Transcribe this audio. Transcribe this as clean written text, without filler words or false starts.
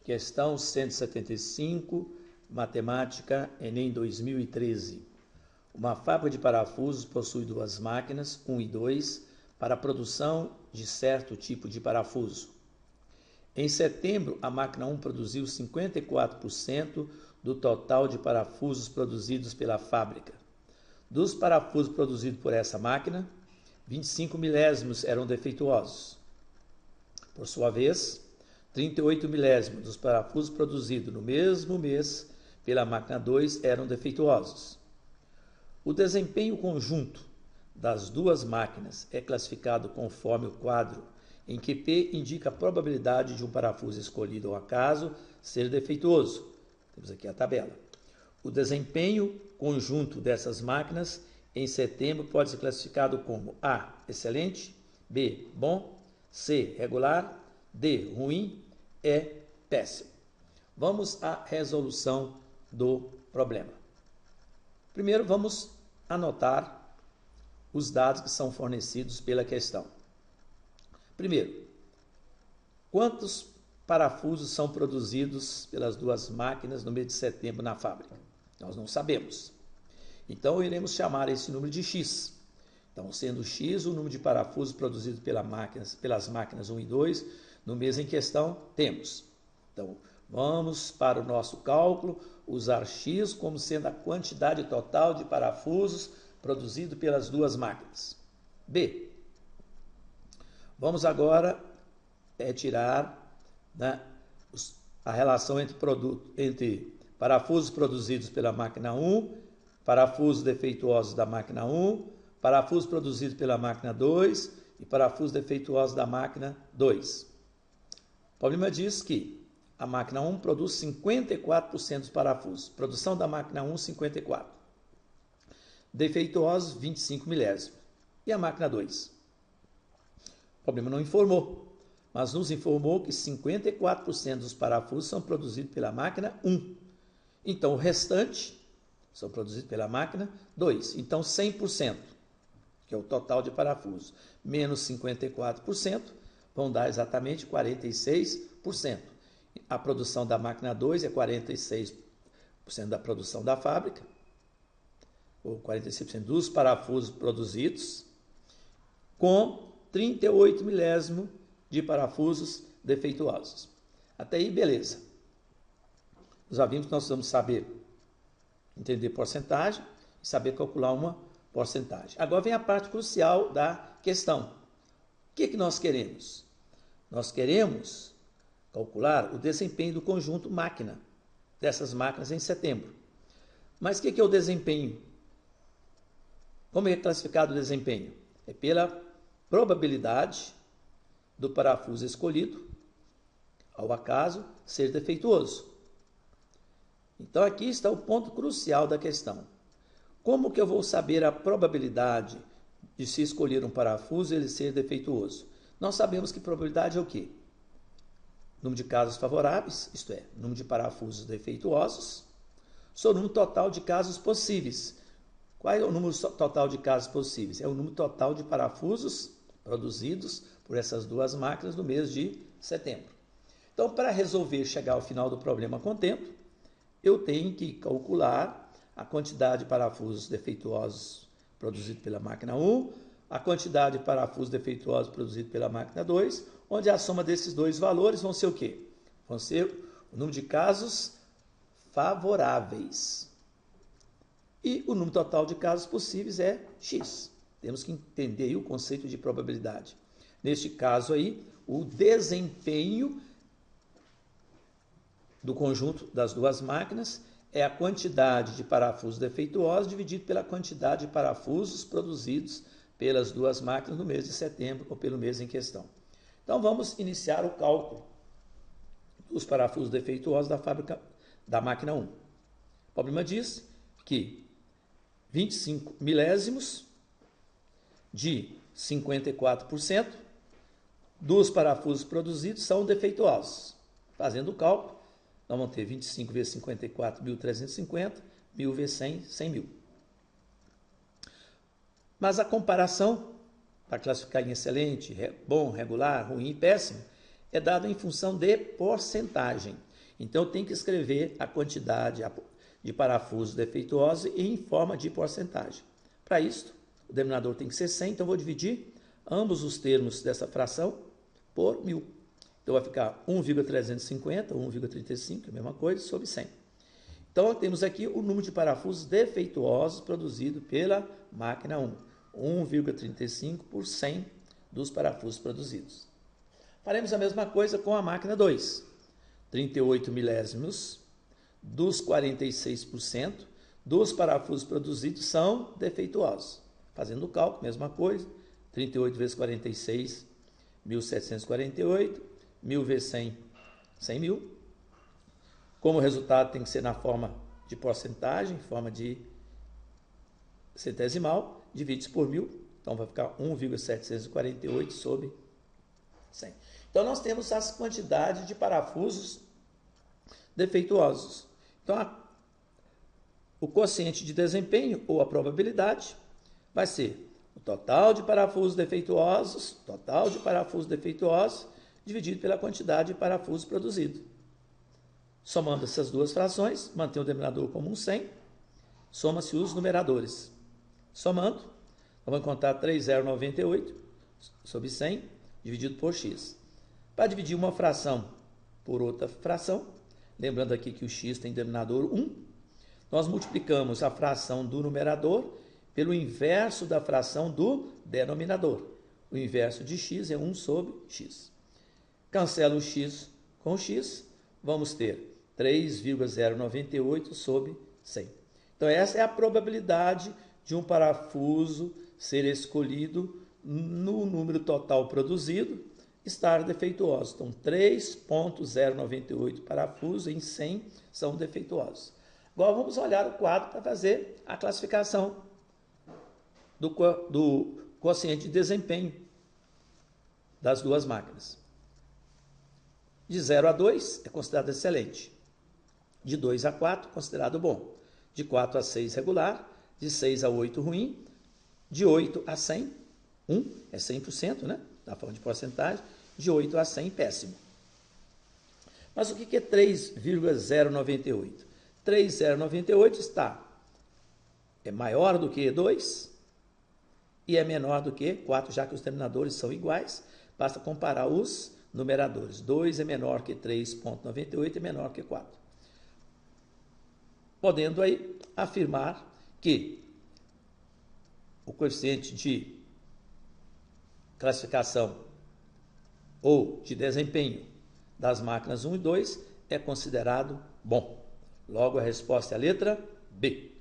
Questão 175, Matemática, Enem 2013. Uma fábrica de parafusos possui duas máquinas, 1 e 2, para a produção de certo tipo de parafuso. Em setembro, a máquina 1 produziu 54% do total de parafusos produzidos pela fábrica. Dos parafusos produzidos por essa máquina, 25 milésimos eram defeituosos. Por sua vez, 38 milésimos dos parafusos produzidos no mesmo mês pela máquina 2 eram defeituosos. O desempenho conjunto das duas máquinas é classificado conforme o quadro em que P indica a probabilidade de um parafuso escolhido ao acaso ser defeituoso. Temos aqui a tabela. O desempenho conjunto dessas máquinas em setembro pode ser classificado como A, excelente, B, bom, C, regular, D, ruim, E, péssimo. Vamos à resolução do problema. Primeiro, vamos anotar os dados que são fornecidos pela questão. Primeiro, quantos parafusos são produzidos pelas duas máquinas no mês de setembro na fábrica? Nós não sabemos. Então, iremos chamar esse número de X. Então, sendo X o número de parafusos produzidos pelas máquinas 1 e 2, no mês em questão, temos. Então, vamos para o nosso cálculo, usar X como sendo a quantidade total de parafusos produzidos pelas duas máquinas. B. Vamos agora tirar, né, a relação entre parafusos produzidos pela máquina 1, parafusos defeituosos da máquina 1, parafusos produzidos pela máquina 2 e parafusos defeituosos da máquina 2. O problema diz que a máquina 1 produz 54% dos parafusos. Produção da máquina 1, 54. Defeituosos, 25 milésimos. E a máquina 2? O problema não informou, mas nos informou que 54% dos parafusos são produzidos pela máquina 1. Então, o restante são produzidos pela máquina 2. Então, 100%, que é o total de parafusos, menos 54%, vão dar exatamente 46%. A produção da máquina 2 é 46% da produção da fábrica, ou 46% dos parafusos produzidos, com 38 milésimos de parafusos defeituosos. Até aí, beleza. Nós já vimos que nós vamos saber entender porcentagem e saber calcular uma porcentagem. Agora vem a parte crucial da questão. O que nós queremos? Nós queremos calcular o desempenho do conjunto máquina, dessas máquinas em setembro. Mas o que é o desempenho? Como é classificado o desempenho? É pela probabilidade do parafuso escolhido, ao acaso, ser defeituoso. Então, aqui está o ponto crucial da questão. Como que eu vou saber a probabilidade de se escolher um parafuso e ele ser defeituoso? Nós sabemos que probabilidade é o quê? Número de casos favoráveis, isto é, número de parafusos defeituosos, sobre o número total de casos possíveis. Qual é o número total de casos possíveis? É o número total de parafusos produzidos por essas duas máquinas no mês de setembro. Então, para resolver chegar ao final do problema a contento, eu tenho que calcular a quantidade de parafusos defeituosos produzidos pela máquina 1, a quantidade de parafusos defeituosos produzidos pela máquina 2, onde a soma desses dois valores vão ser o quê? Vão ser o número de casos favoráveis. E o número total de casos possíveis é X. Temos que entender aí o conceito de probabilidade. Neste caso aí, o desempenho do conjunto das duas máquinas é a quantidade de parafusos defeituosos dividido pela quantidade de parafusos produzidos pelas duas máquinas no mês de setembro ou pelo mês em questão. Então, vamos iniciar o cálculo dos parafusos defeituosos da fábrica da máquina 1. O problema diz que 25 milésimos de 54% dos parafusos produzidos são defeituosos. Fazendo o cálculo, nós vamos ter 25 vezes 54, 1.350, 1.000 vezes 100, 100 mil. Mas a comparação, para classificar em excelente, bom, regular, ruim e péssimo, é dada em função de porcentagem. Então, eu tenho que escrever a quantidade de parafusos defeituosos em forma de porcentagem. Para isso, o denominador tem que ser 100, então eu vou dividir ambos os termos dessa fração por 1.000. Então, vai ficar 1,350, 1,35, a mesma coisa, sobre 100. Então, temos aqui o número de parafusos defeituosos produzido pela máquina 1. 1,35 por 100 dos parafusos produzidos. Faremos a mesma coisa com a máquina 2. 38 milésimos dos 46% dos parafusos produzidos são defeituosos. Fazendo o cálculo, mesma coisa. 38 vezes 46, 1.748. 1.000 vezes 100, 100.000. Como o resultado tem que ser na forma de porcentagem, forma de centesimal, divide por 1.000. Então, vai ficar 1,748 sobre 100. Então, nós temos as quantidades de parafusos defeituosos. Então, o quociente de desempenho, ou a probabilidade, vai ser o total de parafusos defeituosos, dividido pela quantidade de parafusos produzidos. Somando essas duas frações, mantém o denominador como um 100, soma-se os numeradores. Somando, vamos encontrar 3,098 sobre 100, dividido por x. Para dividir uma fração por outra fração, lembrando aqui que o x tem denominador 1, nós multiplicamos a fração do numerador pelo inverso da fração do denominador. O inverso de x é 1 sobre x. Cancela o x com o x, vamos ter 3,098 sobre 100. Então, essa é a probabilidade de um parafuso ser escolhido no número total produzido estar defeituoso. Então, 3,098 parafusos em 100 são defeituosos. Agora, vamos olhar o quadro para fazer a classificação do quociente de desempenho das duas máquinas. De 0 a 2 é considerado excelente. De 2 a 4, considerado bom. De 4 a 6, regular. De 6 a 8, ruim. De 8 a 100, 1 é 100%, né? Da forma de porcentagem. De 8 a 100, péssimo. Mas o que é 3,098? 3,098 é maior do que 2 e é menor do que 4, já que os denominadores são iguais. Basta comparar os numeradores. 2 é menor que 3,98 e menor que 4. Podendo aí afirmar que o coeficiente de classificação ou de desempenho das máquinas 1 e 2 é considerado bom. Logo, a resposta é a letra B.